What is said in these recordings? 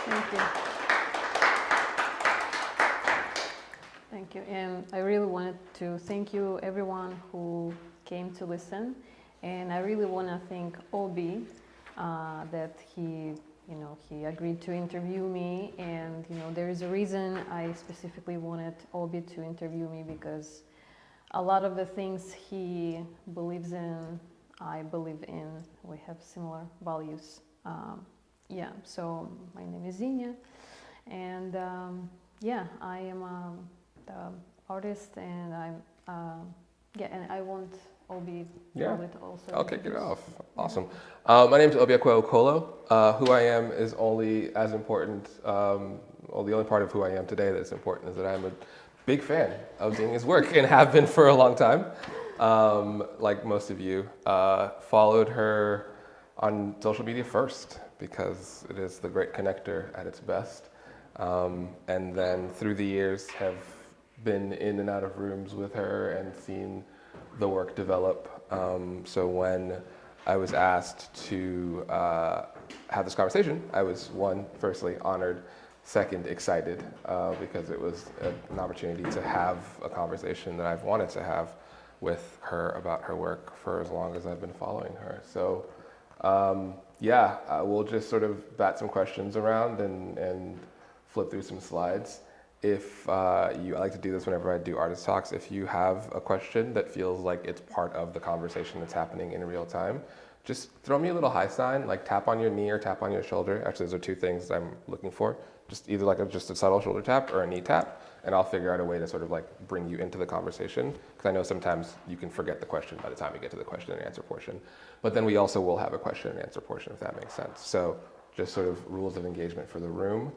Thank you. Thank you. And I really wanted to thank you, everyone who came to listen. And I really want to thank Obi that he agreed to interview me. And, there is a reason I specifically wanted Obi to interview me, because a lot of the things he believes in, I believe in. We have similar values. So my name is Xenia, and I am the artist, and and I want Obi probably to also. I'll kick it off. Awesome. My name is Obiakwe Okolo. Who I am is only as important, the only part of who I am today that's important is that I'm a big fan of Xenia's work and have been for a long time. Like most of you, followed her on social media first because it is the great connector at its best. And then through the years have been in and out of rooms with her and seen the work develop. So when I was asked to have this conversation, I was firstly honored, second excited, because it was an opportunity to have a conversation that I've wanted to have with her about her work for as long as I've been following her. So we'll just sort of bat some questions around and flip through some slides. If I like to do this whenever I do artist talks, if you have a question that feels like it's part of the conversation that's happening in real time, just throw me a little high sign, like tap on your knee or tap on your shoulder. Actually, those are two things I'm looking for. Just either just a subtle shoulder tap or a knee tap, and I'll figure out a way to sort of like bring you into the conversation, because I know sometimes you can forget the question by the time you get to the question and answer portion. But then we also will have a question and answer portion, if that makes sense. So just sort of rules of engagement for the room.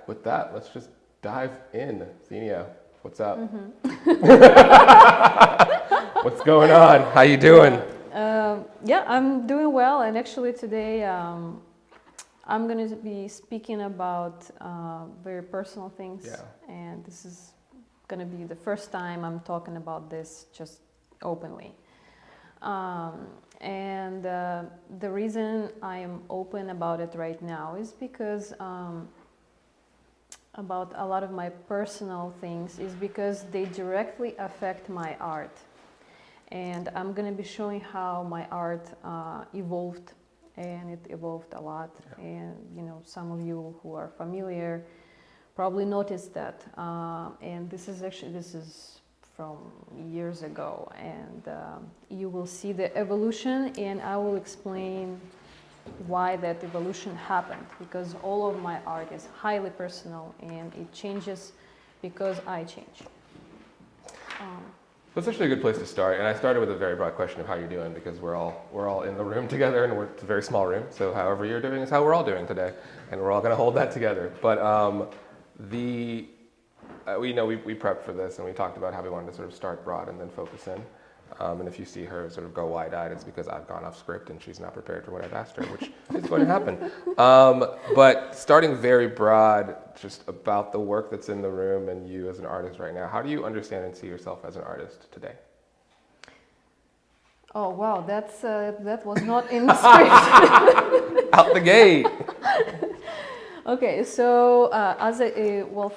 With that, let's just dive in. Xenia, what's up? What's going on? How you doing? I'm doing well, and actually today I'm going to be speaking about very personal things, and this is going to be the first time I'm talking about this just openly. The reason I am open about it right now is because about a lot of my personal things is because they directly affect my art. And I'm going to be showing how my art evolved, and it evolved a lot. And, some of you who are familiar probably noticed that. And this is from years ago. And you will see the evolution, and I will explain why that evolution happened, because all of my art is highly personal and it changes because I change. That's actually a good place to start, and I started with a very broad question of how you're doing, because we're all in the room together, and it's a very small room, so however you're doing is how we're all doing today, and we're all going to hold that together. But we prepped for this, and we talked about how we wanted to sort of start broad and then focus in. And if you see her sort of go wide-eyed, it's because I've gone off script and she's not prepared for what I've asked her, which is going to happen. But starting very broad, just about the work that's in the room and you as an artist right now, how do you understand and see yourself as an artist today? Oh, wow, that was not in the script. Out the gate. Okay, so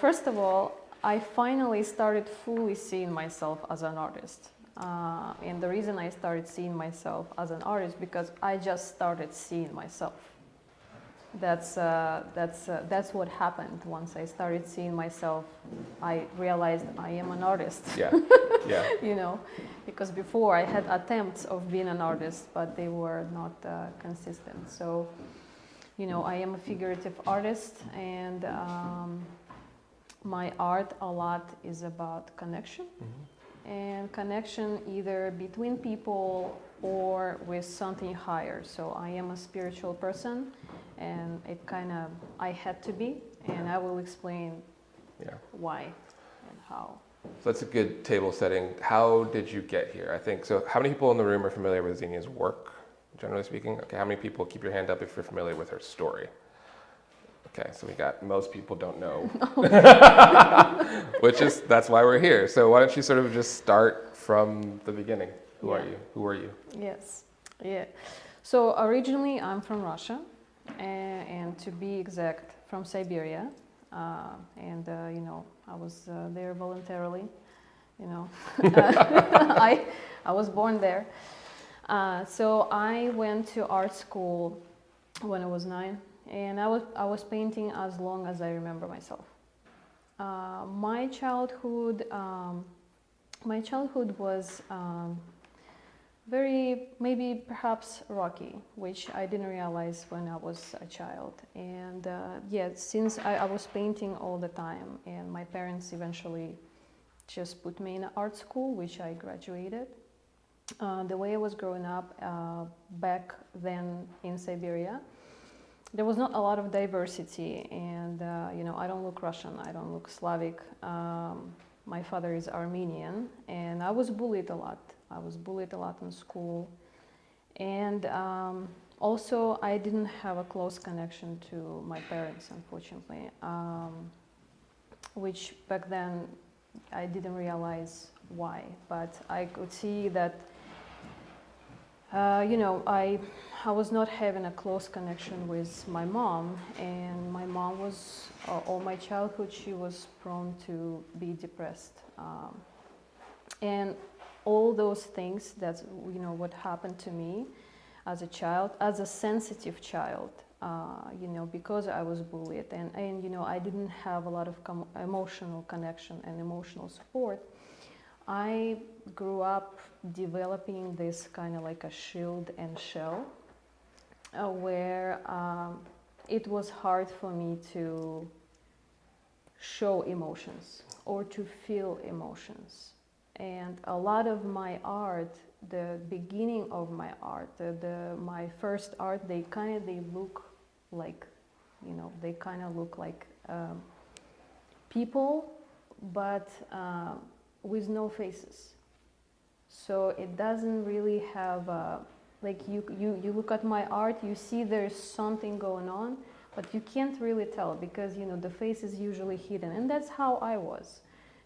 first of all, I finally started fully seeing myself as an artist. And the reason I started seeing myself as an artist, because I just started seeing myself. That's what happened. Once I started seeing myself, I realized I am an artist. Yeah. Because before I had attempts of being an artist, but they were not consistent. So, I am a figurative artist, and my art a lot is about connection. Mm-hmm. And connection either between people or with something higher. So I am a spiritual person, and I had to be, and I will explain why and how. So that's a good table setting. How did you get here? I think so. How many people in the room are familiar with Xenia's work, generally speaking? Okay, how many people, keep your hand up if you're familiar with her story? Okay, so we got most people don't know, that's why we're here. So why don't you sort of just start from the beginning? Who are you? Yes, yeah. So originally I'm from Russia. and to be exact, from Siberia. I was there voluntarily. I was born there. So I went to art school when I was 9, and I was painting as long as I remember myself. My childhood was very, maybe perhaps rocky, which I didn't realize when I was a child. And since I was painting all the time, and my parents eventually just put me in an art school, which I graduated. The way I was growing up back then in Siberia, there was not a lot of diversity, and I don't look Russian, I don't look Slavic. My father is Armenian, and I was bullied a lot. I was bullied a lot in school, and also I didn't have a close connection to my parents, unfortunately, which back then I didn't realize why, but I could see that I was not having a close connection with my mom, and my mom was, all my childhood, she was prone to be depressed. And all those things, that's, what happened to me as a child, as a sensitive child, because I was bullied, and I didn't have a lot of emotional connection and emotional support. I grew up developing this kind of like a shield and shell, where it was hard for me to show emotions or to feel emotions. And a lot of my art, the beginning of my art, my first art, they look like, they kind of look like people, but with no faces. So it doesn't really have like you look at my art, you see there's something going on, but you can't really tell because the face is usually hidden, and that's how I was.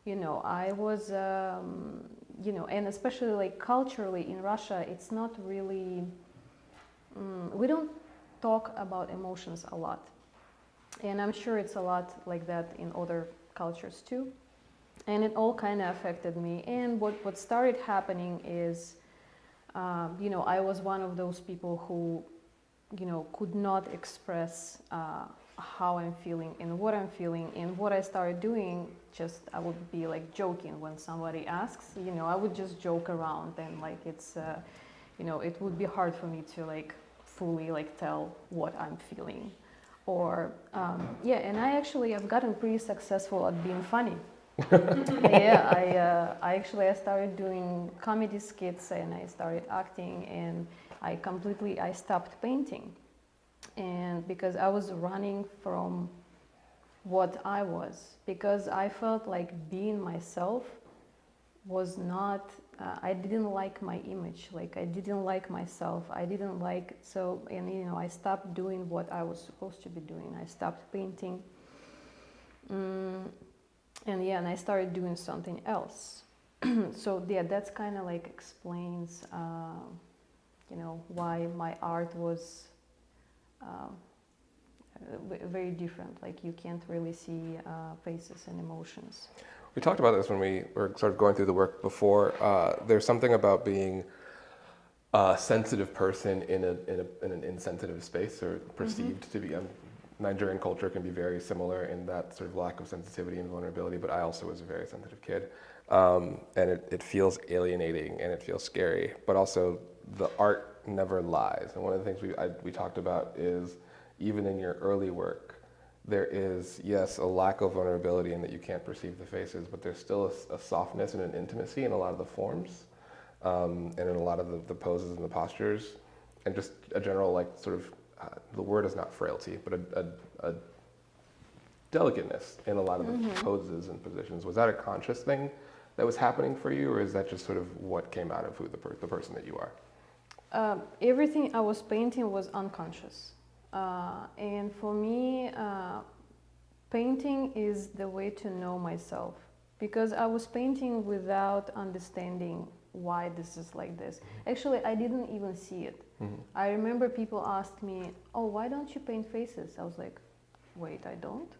I was and especially like culturally in Russia, it's not really we don't talk about emotions a lot, and I'm sure it's a lot like that in other cultures too. And it all kind of affected me. And what started happening is, I was one of those people who, could not express how I'm feeling and what I'm feeling. And what I started doing, I would be like joking when somebody asks, I would just joke around, and like it's, it would be hard for me to like fully like tell what I'm feeling. Or, and I've gotten pretty successful at being funny. I started doing comedy skits, and I started acting, and I stopped painting, and because I was running from what I was, because I felt like being myself was not, I didn't like my image, like I didn't like myself, I stopped doing what I was supposed to be doing. I stopped painting. And I started doing something else. So that's kind of like explains, why my art was very different. Like you can't really see faces and emotions. We talked about this when we were sort of going through the work before. There's something about being a sensitive person in an insensitive space, or perceived to be. Nigerian culture can be very similar in that sort of lack of sensitivity and vulnerability, but I also was a very sensitive kid. And it feels alienating and it feels scary, but also the art never lies. And one of the things we talked about is, even in your early work, there is, yes, a lack of vulnerability in that you can't perceive the faces, but there's still a softness and an intimacy in a lot of the forms, and in a lot of the poses and the postures, and just a general like sort of, the word is not frailty, but a delicateness in a lot of the poses and positions. Was that a conscious thing that was happening for you, or is that just sort of what came out of who the person that you are? Everything I was painting was unconscious. And for me, painting is the way to know myself, because I was painting without understanding why this is like this. Actually, I didn't even see it. Mm-hmm. I remember people asked me, "Oh, why don't you paint faces?" I was like, "Wait, I don't."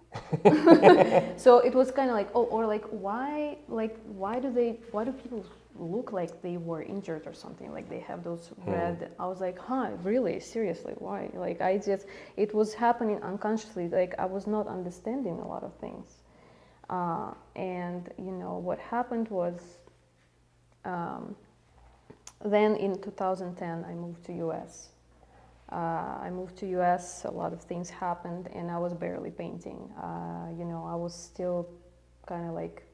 So it was kind of like, "Oh, or like why do people look like they were injured or something? Like they have those red." I was like, "Huh, really? Seriously? Why?" Like it was happening unconsciously. Like I was not understanding a lot of things. And what happened was, then in 2010 I moved to US. I moved to US, a lot of things happened, and I was barely painting. I was still kind of like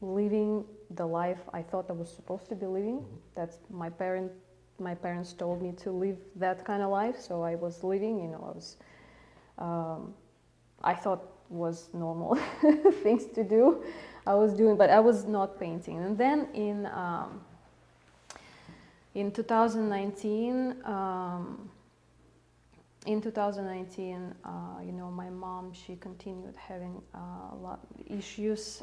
living the life I thought I was supposed to be living. That's my parents told me to live that kind of life, so I was living, I thought was normal things to do. I was doing, but I was not painting. And then in 2019, my mom, she continued having a lot of issues,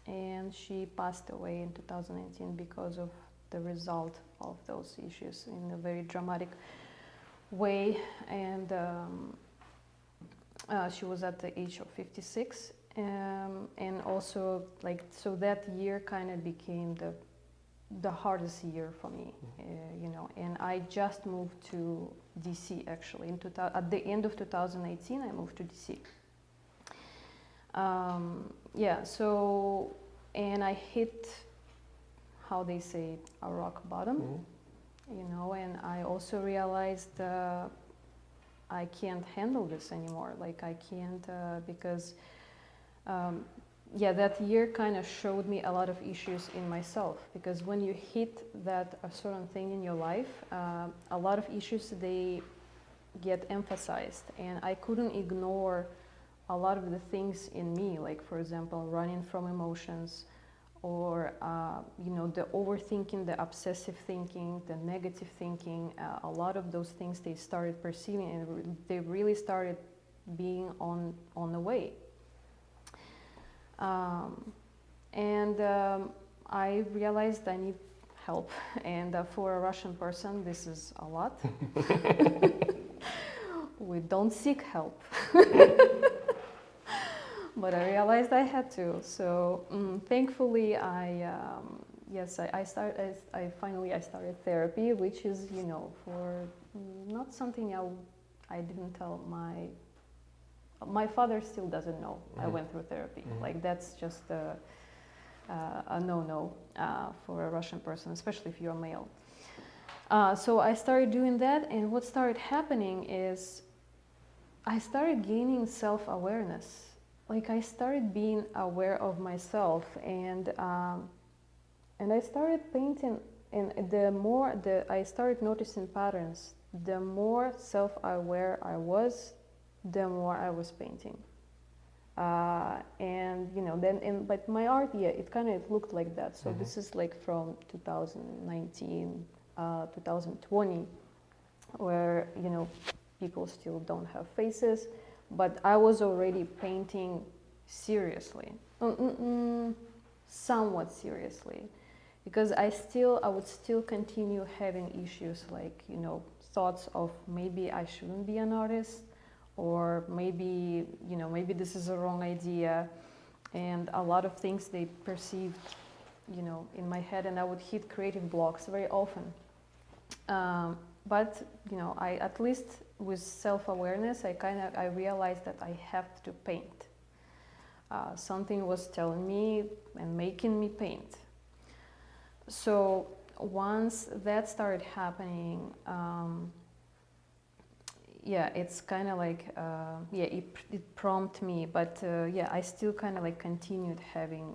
and she passed away in 2019 because of the result of those issues in a very dramatic way. And she was at the age of 56, and also so that year kind of became the hardest year for me, and I just moved to DC actually. At the end of 2018 I moved to DC. And I hit, how they say, a rock bottom, and I also realized I can't handle this anymore. Like I can't, because that year kind of showed me a lot of issues in myself, because when you hit a certain thing in your life, a lot of issues, they get emphasized, and I couldn't ignore a lot of the things in me, like for example running from emotions, or the overthinking, the obsessive thinking, the negative thinking. A lot of those things they started perceiving, and they really started being on the way. I realized I need help, and for a Russian person this is a lot. We don't seek help. But I realized I had to. So thankfully I started therapy, which is for not something I didn't tell my father still doesn't know I went through therapy. Like that's just a no-no for a Russian person, especially if you're male. So I started doing that, and what started happening is I started gaining self-awareness. Like I started being aware of myself, and I started painting, and the more I started noticing patterns, the more self-aware I was, the more I was painting. But my art, it kind of looked like that. So this is like from 2019, 2020, where people still don't have faces, but I was already painting seriously, somewhat seriously, because I would still continue having issues, like thoughts of maybe I shouldn't be an artist, or maybe this is a wrong idea, and a lot of things they perceived in my head, and I would hit creative blocks very often. But I, at least with self-awareness, I realized that I have to paint. Something was telling me and making me paint. So once that started happening, it's kind of like it prompted me, but I still kind of like continued having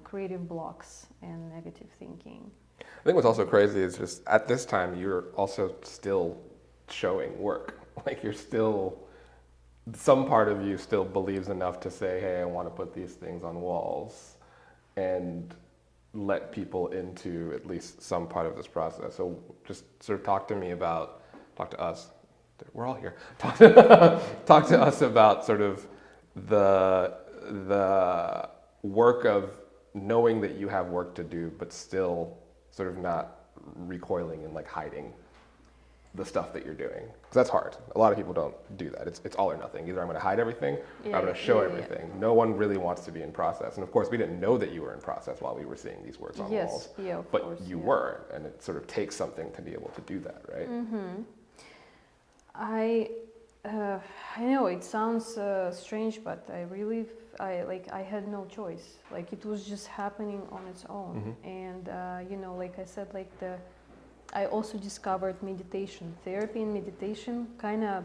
creative blocks and negative thinking. I think what's also crazy is just at this time you're also still showing work. Like you're still, some part of you still believes enough to say, hey, I want to put these things on walls and let people into at least some part of this process. So just sort of talk to us, we're all here, talk to us about sort of the work of knowing that you have work to do, but still sort of not recoiling and like hiding the stuff that you're doing, because that's hard. A lot of people don't do that. It's all or nothing. Either I'm going to hide everything, or I'm going to show everything. No one really wants to be in process. And of course, we didn't know that you were in process while we were seeing these words on the walls. But course, you were, and it sort of takes something to be able to do that, right? I know it sounds strange, but I had no choice. Like it was just happening on its own. And like I said, I also discovered meditation. Therapy and meditation kind of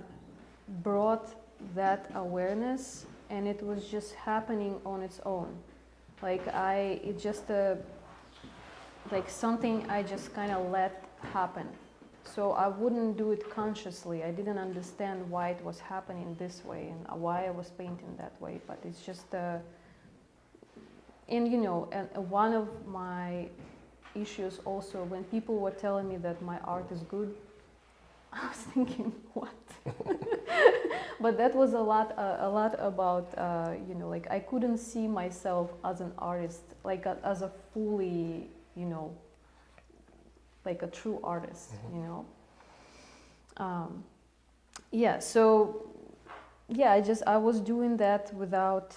brought that awareness, and it was just happening on its own. It just like something I just kind of let happen. So I wouldn't do it consciously. I didn't understand why it was happening this way and why I was painting that way. But it's just, and one of my issues also, when people were telling me that my art is good, I was thinking, what? But that was a lot about, I couldn't see myself as an artist, as a fully, like a true artist, I was doing that without,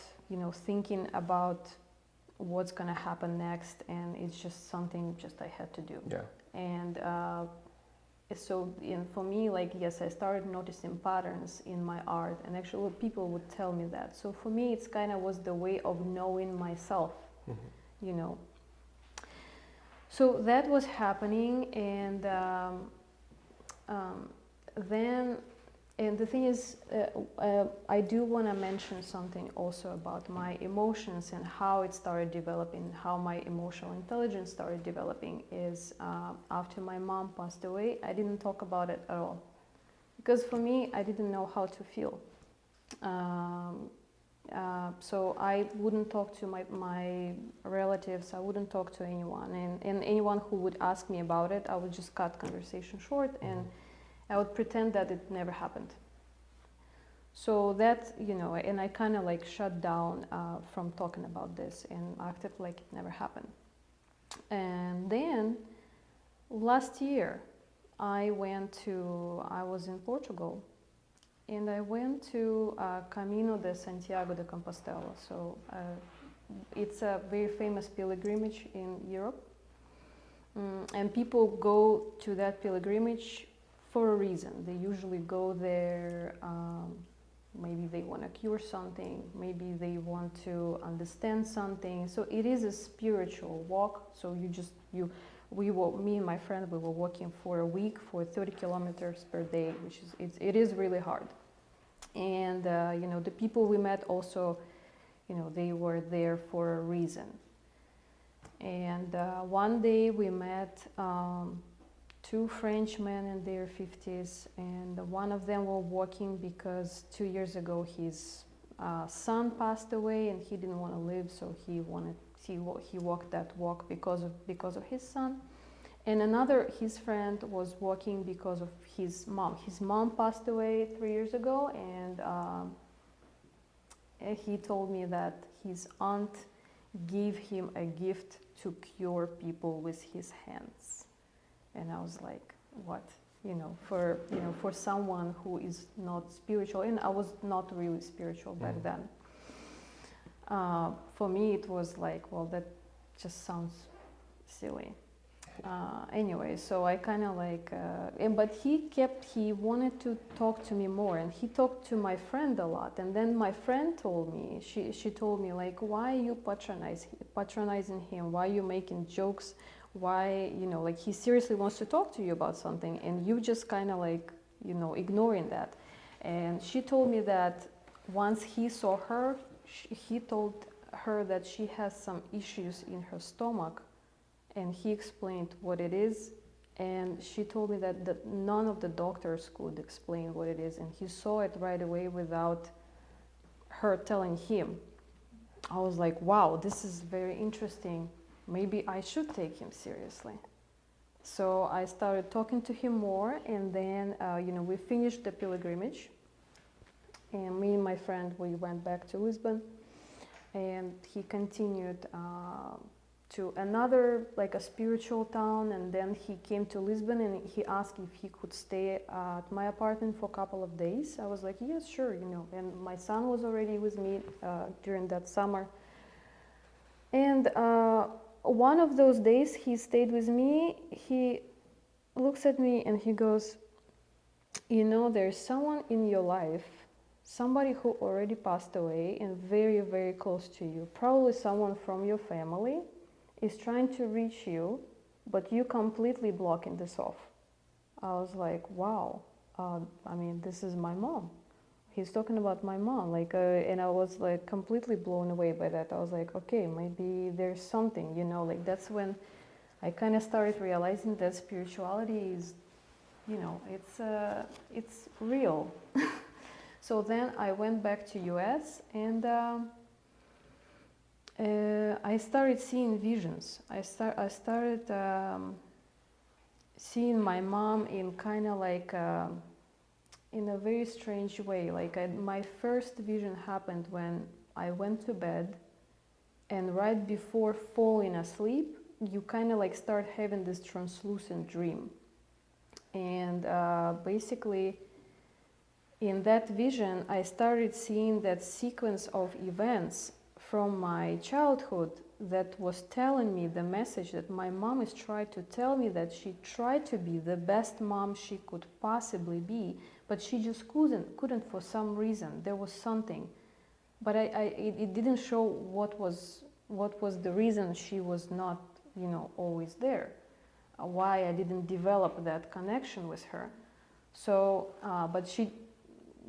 thinking about what's gonna happen next, and it's just something I had to do. Yeah. And for me, yes, I started noticing patterns in my art, and actually people would tell me that. So for me, it's kind of was the way of knowing myself, So that was happening, and then, and the thing is, I do want to mention something also about my emotions and how it started developing, how my emotional intelligence started developing is after my mom passed away. I didn't talk about it at all, because for me, I didn't know how to feel. So I wouldn't talk to my relatives, I wouldn't talk to anyone, and anyone who would ask me about it, I would just cut conversation short, and I would pretend that it never happened. So that, and I kind of shut down from talking about this and acted like it never happened. And then last year I was in Portugal, and I went to Camino de Santiago de Compostela. So it's a very famous pilgrimage in Europe. And people go to that pilgrimage for a reason. They usually go there, maybe they want to cure something, maybe they want to understand something. So it is a spiritual walk. So me and my friend, we were walking for a week for 30 kilometers per day, which it is really hard. And the people we met also, they were there for a reason. And one day we met two Frenchmen in their 50s, and one of them were walking because 2 years ago his son passed away, and he didn't want to live, so he walked that walk because of his son. And his friend was walking because of his mom. His mom passed away 3 years ago, and he told me that his aunt gave him a gift to cure people with his hands. And I was like, what? For someone who is not spiritual, and I was not really spiritual back then. For me, it was like, well, that just sounds silly. Anyway, so I kind of but he wanted to talk to me more, and he talked to my friend a lot. And then my friend told me, she told me, why are you patronizing him? Why are you making jokes? Why, he seriously wants to talk to you about something, and you just kind of ignoring that. And she told me that once he saw her, he told her that she has some issues in her stomach, and he explained what it is, and she told me that none of the doctors could explain what it is, and he saw it right away without her telling him. I was like, wow, this is very interesting. Maybe I should take him seriously. So I started talking to him more, and then we finished the pilgrimage, and me and my friend, we went back to Lisbon. and he continued to another, like a spiritual town, and then he came to Lisbon, and he asked if he could stay at my apartment for a couple of days. I was like, yes, sure, you know, and my son was already with me during that summer. And one of those days he stayed with me. He looks at me and he goes, you know, there's someone in your life, somebody who already passed away and very, very close to you, probably someone from your family, is trying to reach you, but you completely blocking this off. I was like, wow, I mean, this is my mom. He's talking about my mom, like, and I was like completely blown away by that. I was like, okay, maybe there's something, you know, like that's when I kind of started realizing that spirituality is, you know, it's real. So then I went back to US, and I started seeing visions. I started seeing my mom in kind of like in a very strange way. Like my first vision happened when I went to bed, and right before falling asleep, you kind of like start having this translucent dream. And basically, in that vision, I started seeing that sequence of events from my childhood that was telling me the message that my mom is trying to tell me, that she tried to be the best mom she could possibly be, but she just couldn't for some reason. There was something, but it didn't show what was the reason she was not, you know, always there. Why I didn't develop that connection with her. So, but she,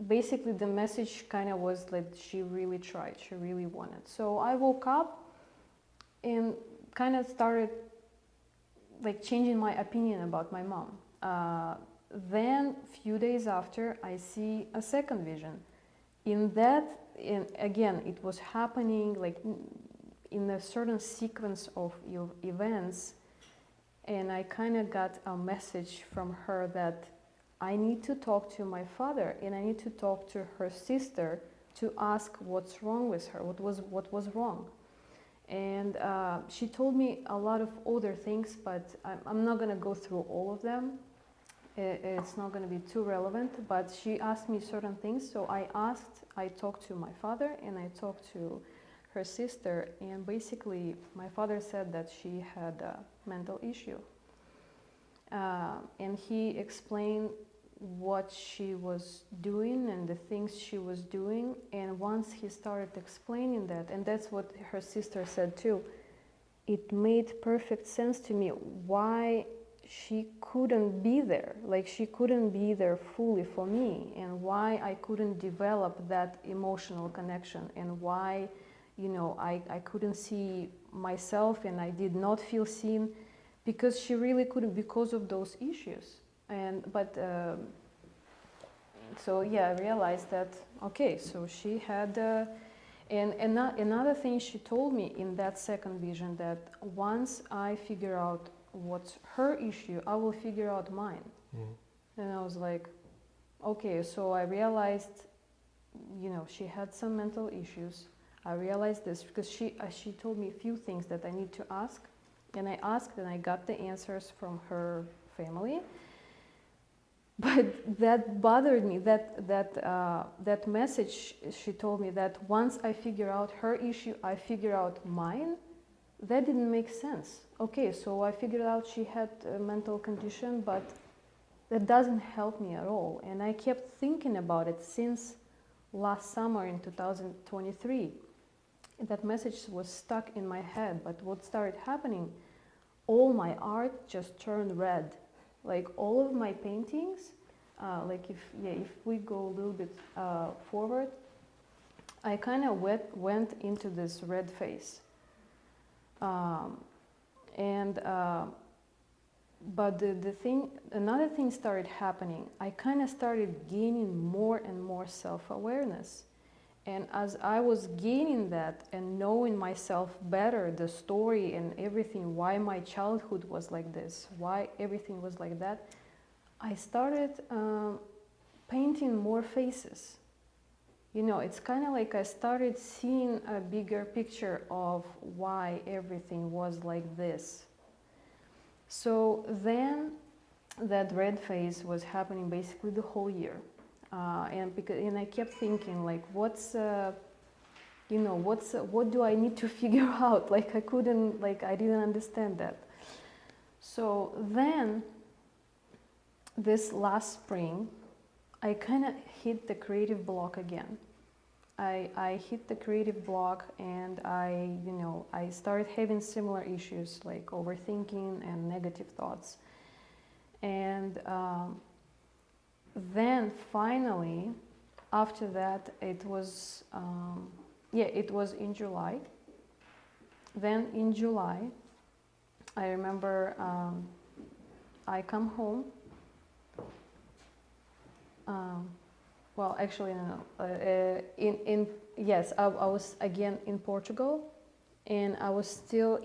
basically the message kind of was that she really tried, she really wanted. So I woke up and kind of started like changing my opinion about my mom. Then few days after, I see a second vision. In that, again, it was happening like in a certain sequence of events, and I kind of got a message from her that I need to talk to my father, and I need to talk to her sister to ask what's wrong with her, what was wrong. And she told me a lot of other things, but I'm not going to go through all of them. It's not going to be too relevant, but she asked me certain things. So I talked to my father, and I talked to her sister, and basically my father said that she had a mental issue. And he explained what she was doing and the things she was doing. And once he started explaining that, and that's what her sister said too, it made perfect sense to me why she couldn't be there, like she couldn't be there fully for me, and why I couldn't develop that emotional connection, and why, you know, I couldn't see myself, and I did not feel seen, because she really couldn't, because of those issues. So yeah, I realized that, okay, so she had, and another thing she told me in that second vision, that once I figure out what's her issue, I will figure out mine. And I was like, okay, so I realized, you know, she had some mental issues. I realized this because she told me a few things that I need to ask, and I asked, and I got the answers from her family. But that bothered me, that message she told me, that once I figure out her issue, I figure out mine. That didn't make sense. Okay, so I figured out she had a mental condition, but that doesn't help me at all. And I kept thinking about it since last summer in 2023. That message was stuck in my head, but what started happening, all my art just turned red. Like all of my paintings, like if we go a little bit forward, I kind of went into this red phase. But another thing started happening. I kind of started gaining more and more self-awareness. And as I was gaining that and knowing myself better, the story and everything, why my childhood was like this, why everything was like that, I started painting more faces. it's kind of like I started seeing a bigger picture of why everything was like this. So then that red phase was happening basically the whole year. And I kept thinking, like, what do I need to figure out? Like, I didn't understand that. So then, this last spring, I kind of hit the creative block again. I hit the creative block, and I started having similar issues like overthinking and negative thoughts. And then finally, after that, it was in July. Then in July, I remember I come home. Well, actually, no. I was again in Portugal, and I was still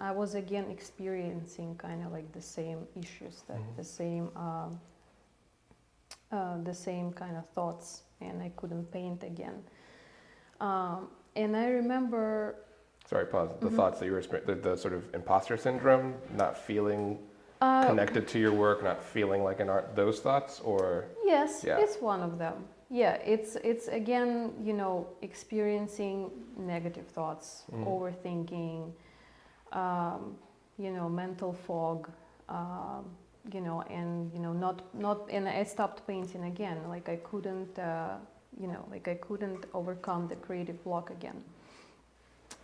I was again experiencing kind of like the same issues, that the same kind of thoughts, and I couldn't paint again. And I remember. Sorry, pause. The thoughts that you were the sort of imposter syndrome, not feeling connected to your work, not feeling like an art. Those thoughts, or yes, it's one of them. Yeah, it's again, experiencing negative thoughts, overthinking, mental fog, and I stopped painting again. Like I couldn't, I couldn't overcome the creative block again.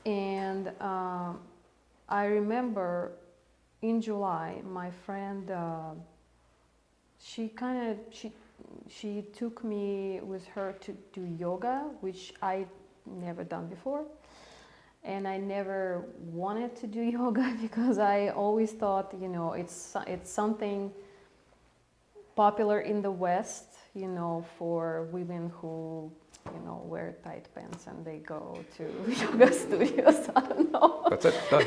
And I remember in July, my friend, she took me with her to do yoga, which I never done before. And I never wanted to do yoga because I always thought, it's something popular in the West, for women who, wear tight pants and they go to yoga studios. I don't know. That's it, done.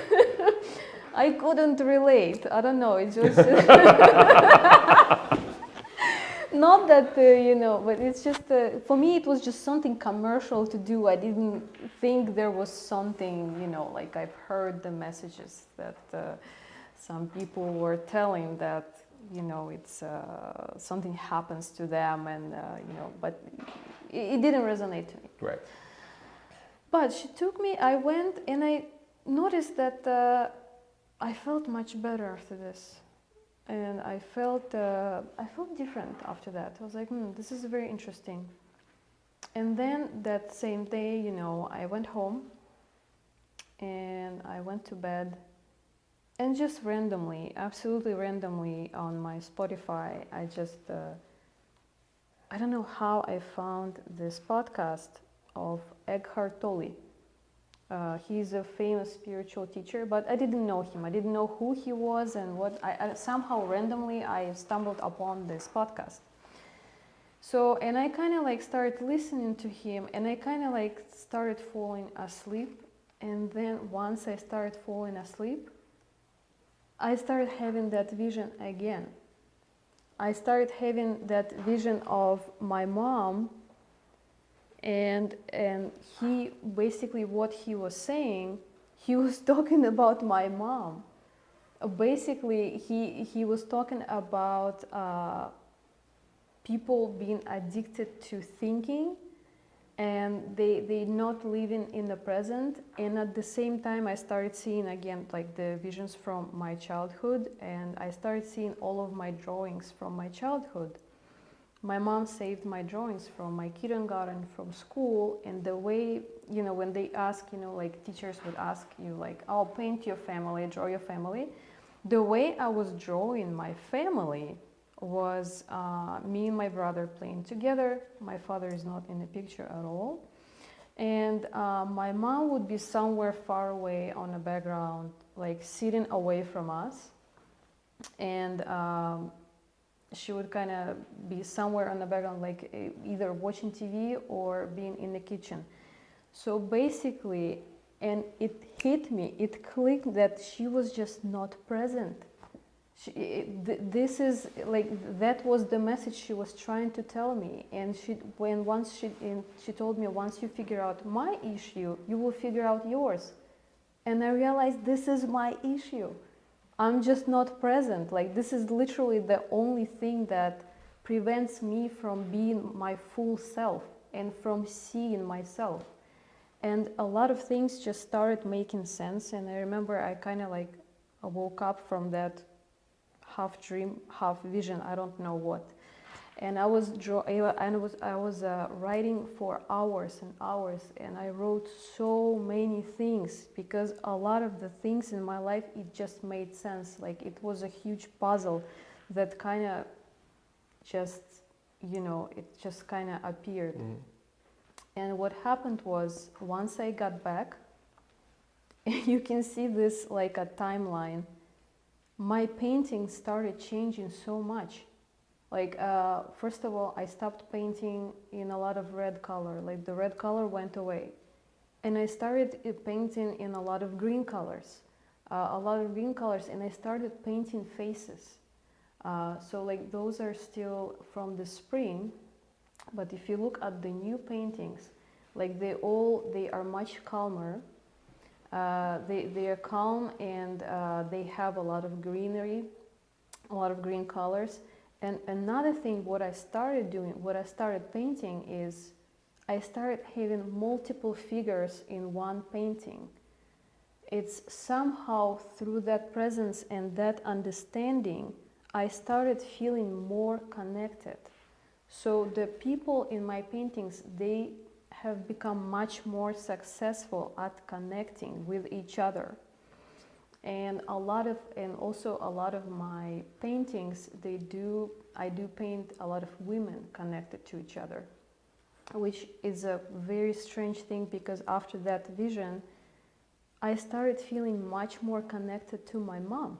I couldn't relate. I don't know. It's just not that but it's just for me it was just something commercial to do. I didn't think there was something like I've heard the messages that some people were telling that it's something happens to them, and but it didn't resonate to me. Right. But she took me. I went, and I noticed that I felt much better after this, and I felt different after that. I was like, this is very interesting. And then that same day, I went home, and I went to bed, and just randomly, absolutely randomly, on my Spotify, I just I don't know how I found this podcast of Eckhart Tolle. He's a famous spiritual teacher, but I didn't know him. I didn't know who he was and what. I somehow randomly I stumbled upon this podcast. So, and I kind of like started listening to him, and I kind of like started falling asleep. And then once I started falling asleep, I started having that vision again. I started having that vision of my mom. And he basically, what he was saying, he was talking about my mom. Basically, he was talking about people being addicted to thinking, and they not living in the present. And at the same time, I started seeing again like the visions from my childhood, and I started seeing all of my drawings from my childhood. My mom saved my drawings from my kindergarten, from school, and the way, when they ask, like teachers would ask you like, oh, paint your family, draw your family. The way I was drawing my family was me and my brother playing together. My father is not in the picture at all. And my mom would be somewhere far away on the background, like sitting away from us. And she would kind of be somewhere on the background, like either watching TV or being in the kitchen. So basically, and it hit me, it clicked that she was just not present. This is like, that was the message she was trying to tell me. And she told me, once you figure out my issue, you will figure out yours. And I realized this is my issue. I'm just not present. Like, this is literally the only thing that prevents me from being my full self and from seeing myself. And a lot of things just started making sense. And I remember I kind of like woke up from that half dream, half vision, I don't know what. And I was writing for hours and hours, and I wrote so many things because a lot of the things in my life, it just made sense. Like, it was a huge puzzle that kind of just, it just kind of appeared. Mm-hmm. And what happened was, once I got back, you can see this like a timeline. My painting started changing so much. Like, first of all, I stopped painting in a lot of red color. Like, the red color went away. And I started painting in a lot of green colors. And I started painting faces. So like, those are still from the spring. But if you look at the new paintings, like, they are much calmer. They are calm, and they have a lot of greenery, a lot of green colors. And another thing, what I started painting is, I started having multiple figures in one painting. It's somehow through that presence and that understanding, I started feeling more connected. So the people in my paintings, they have become much more successful at connecting with each other. And also a lot of my paintings, I do paint a lot of women connected to each other, which is a very strange thing, because after that vision, I started feeling much more connected to my mom.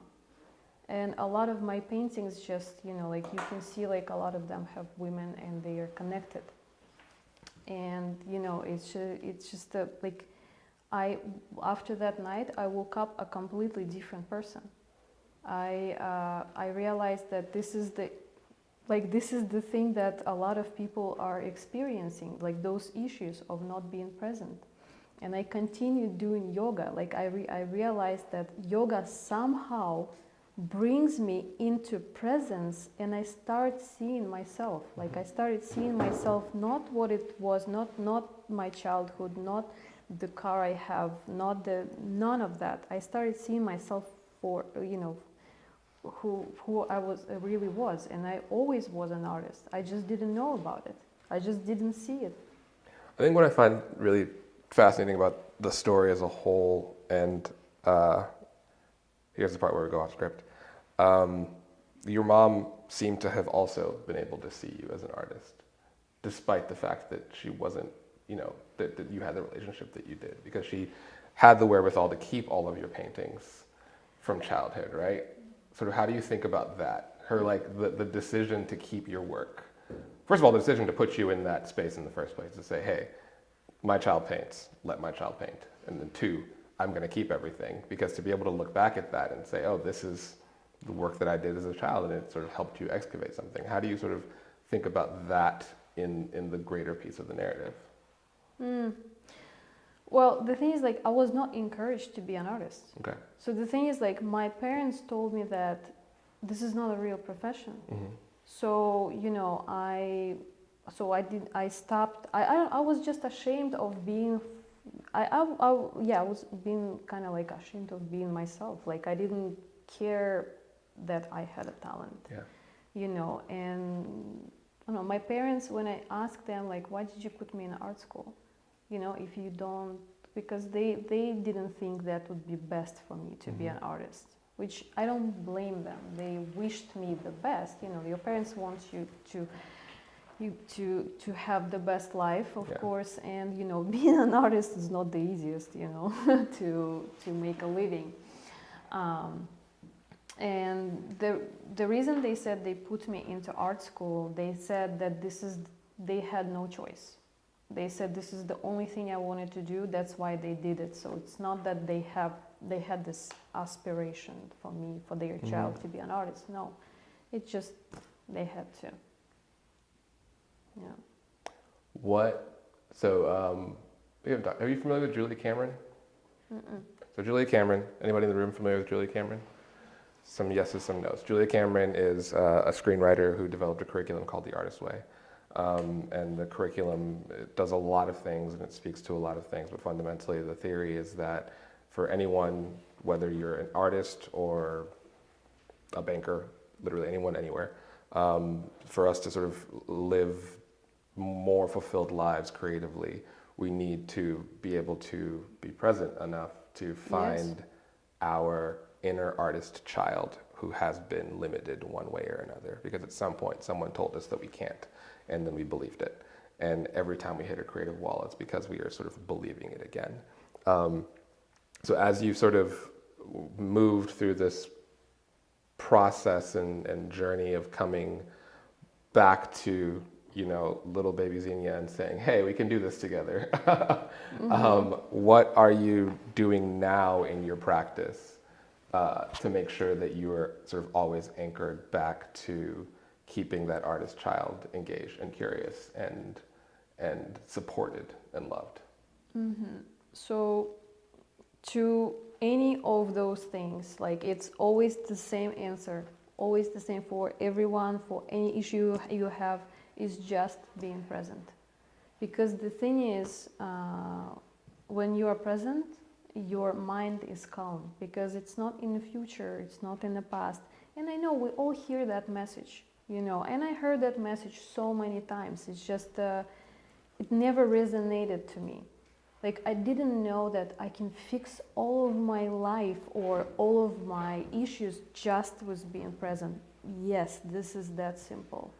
And a lot of my paintings just, like, you can see, like, a lot of them have women and they are connected. And, it's just like, after that night, I woke up a completely different person. I realized that this is the thing that a lot of people are experiencing, like, those issues of not being present. And I continued doing yoga. Like, I realized that yoga somehow brings me into presence, and I start seeing myself. Like, I started seeing myself, not what it was, not my childhood, not the car I have, none of that. I started seeing myself for, who I really was. And I always was an artist. I just didn't know about it. I just didn't see it. I think what I find really fascinating about the story as a whole, and here's the part where we go off script. Your mom seemed to have also been able to see you as an artist, despite the fact that she wasn't, that you had the relationship that you did, because she had the wherewithal to keep all of your paintings from childhood, right? Sort of, how do you think about that? Her, like, the decision to keep your work. First of all, the decision to put you in that space in the first place, to say, hey, my child paints, let my child paint. And then two, I'm going to keep everything, because to be able to look back at that and say, oh, this is the work that I did as a child, and it sort of helped you excavate something. How do you sort of think about that in the greater piece of the narrative? Well, the thing is, like, I was not encouraged to be an artist. Okay. So the thing is, like, my parents told me that this is not a real profession. Mm-hmm. So, I stopped. I was just ashamed of being, I was being kind of like ashamed of being myself. Like, I didn't care that I had a talent. Yeah. And I don't know, my parents, when I asked them, like, why did you put me in art school? If you don't, because they didn't think that would be best for me to be an artist, which I don't blame them. They wished me the best. Your parents want you to have the best life, of course, and being an artist is not the easiest, to make a living. And the reason they said they put me into art school, they said that they had no choice. They said this is the only thing I wanted to do, that's why they did it. So it's not that they have they had this aspiration for me, for their child to be an artist. No, it's just they had to. Yeah. Are you familiar with Julia Cameron? Mm-mm. So Julia Cameron, anybody in the room familiar with Julia Cameron? Some yeses, some nos. Julia Cameron is a screenwriter who developed a curriculum called The Artist Way. And the curriculum, it does a lot of things and it speaks to a lot of things, but fundamentally the theory is that for anyone, whether you're an artist or a banker, literally anyone, anywhere, for us to sort of live more fulfilled lives creatively, we need to be able to be present enough to find our inner artist child who has been limited one way or another, because at some point someone told us that we can't, and then we believed it. And every time we hit a creative wall, it's because we are sort of believing it again. So as you sort of moved through this process and journey of coming back to, little baby Xenia and saying, hey, we can do this together. What are you doing now in your practice to make sure that you are sort of always anchored back to keeping that artist child engaged and curious and supported and loved? So to any of those things, like it's always the same answer, always the same for everyone, for any issue you have, is just being present. Because the thing is, when you are present, your mind is calm, because it's not in the future, it's not in the past. And I know we all hear that message, and I heard that message so many times. It's just, it never resonated to me. Like, I didn't know that I can fix all of my life or all of my issues just with being present. Yes, this is that simple.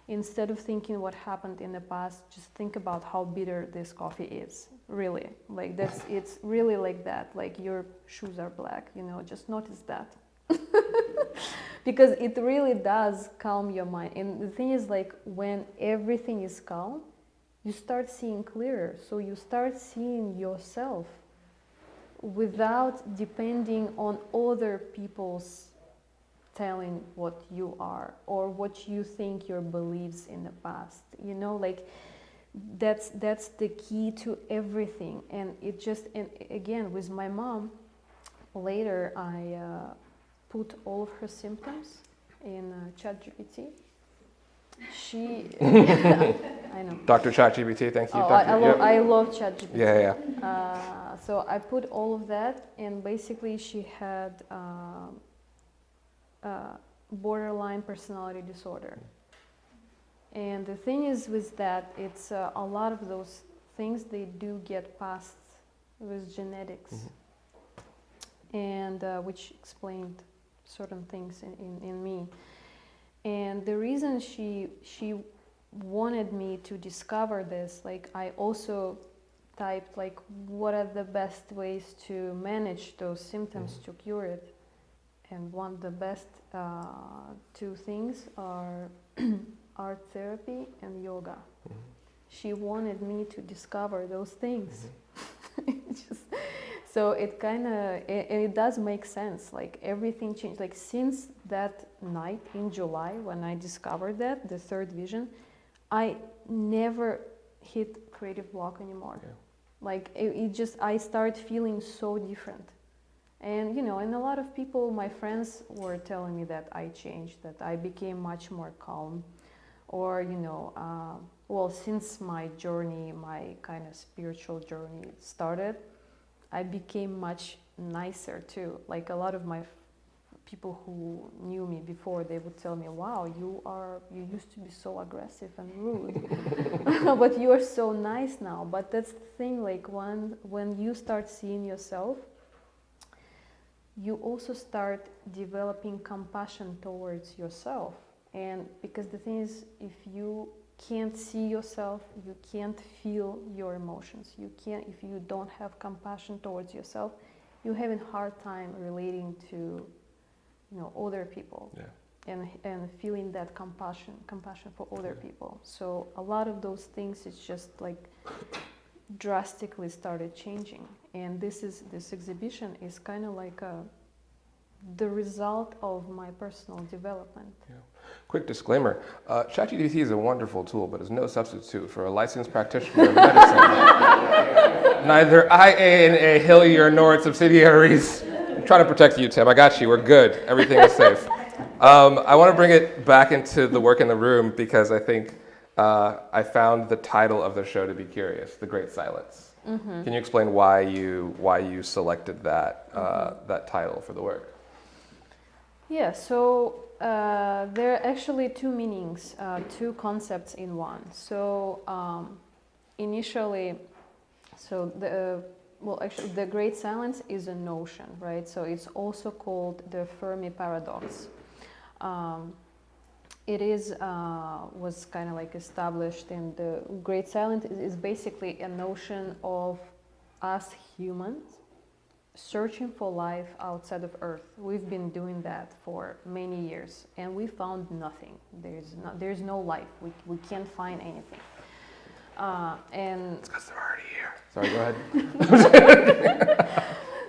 Instead of thinking what happened in the past, just think about how bitter this coffee is. Really, like it's really like that. Like your shoes are black, just notice that. Because it really does calm your mind. And the thing is, like, when everything is calm, you start seeing clearer. So you start seeing yourself without depending on other people's telling what you are or what you think your beliefs in the past. Like that's the key to everything. And it just, and again, with my mom, later I put all of her symptoms in ChatGPT. She, I know. Dr. ChatGPT, thank you. Oh, Dr. I love ChatGPT. Yeah. So I put all of that, and basically she had borderline personality disorder. And the thing is with that, it's a lot of those things, they do get passed with genetics, and which explained certain things in me. And the reason she wanted me to discover this, like I also typed like what are the best ways to manage those symptoms to cure it. And one of the best two things are art therapy and yoga. She wanted me to discover those things. So it kind of, and it does make sense, like everything changed. Like since that night in July when I discovered that, the third vision, I never hit creative block anymore. Like it just, I start feeling so different. And and a lot of people, my friends, were telling me that I changed, that I became much more calm, or well, since my journey, my kind of spiritual journey started, I became much nicer too. Like a lot of my people who knew me before, they would tell me, wow, you used to be so aggressive and rude, but you are so nice now. But that's the thing, like when you start seeing yourself, you also start developing compassion towards yourself. And because the thing is, if you can't see yourself, you can't feel your emotions. If you don't have compassion towards yourself, you're having a hard time relating to, other people. And feeling that compassion for other people. So a lot of those things, it's just like drastically started changing. And this exhibition is kind of like the result of my personal development. Yeah. Quick disclaimer, ChatGPT is a wonderful tool, but is no substitute for a licensed practitioner of medicine. Neither IA&A, Hillyer, nor its subsidiaries. I'm trying to protect you, Tim. I got you. We're good. Everything is safe. I want to bring it back into the work in the room because I think I found the title of the show to be curious, The Great Silence. Mm-hmm. Can you explain why you selected that, that title for the work? Yeah, so there are actually two meanings, two concepts in one. So initially, actually the Great Silence is a notion, right? So it's also called the Fermi paradox. It was kind of like established in the Great Silence is basically a notion of us humans searching for life outside of Earth. We've been doing that for many years, and we found nothing. There's no life. We can't find anything. And it's because they're already here. Sorry, go ahead.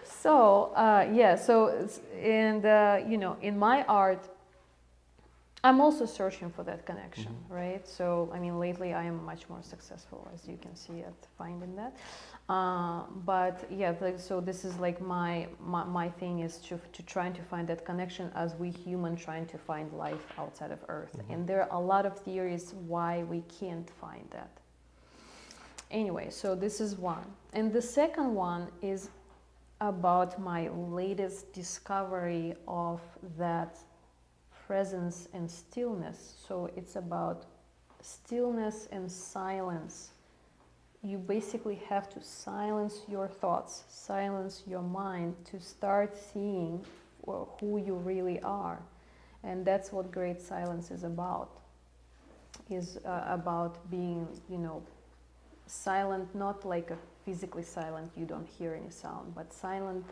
So in my art, I'm also searching for that connection, right? So, I mean, lately I am much more successful, as you can see, at finding that. But yeah, so this is like my thing is to trying to find that connection as we human trying to find life outside of Earth. And there are a lot of theories why we can't find that. Anyway, so this is one. And the second one is about my latest discovery of that presence and stillness. So it's about stillness and silence. You basically have to silence your thoughts, silence your mind to start seeing who you really are. And that's what Great Silence is about. Is about being, silent, not like a physically silent, you don't hear any sound, but silent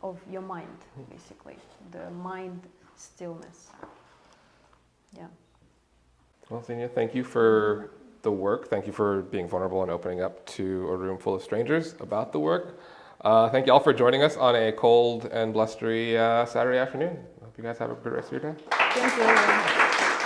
of your mind, basically. The mind stillness. Yeah. Well, Xenia, thank you for the work. Thank you for being vulnerable and opening up to a room full of strangers about the work. Thank you all for joining us on a cold and blustery Saturday afternoon. I hope you guys have a good rest of your day. Thank you.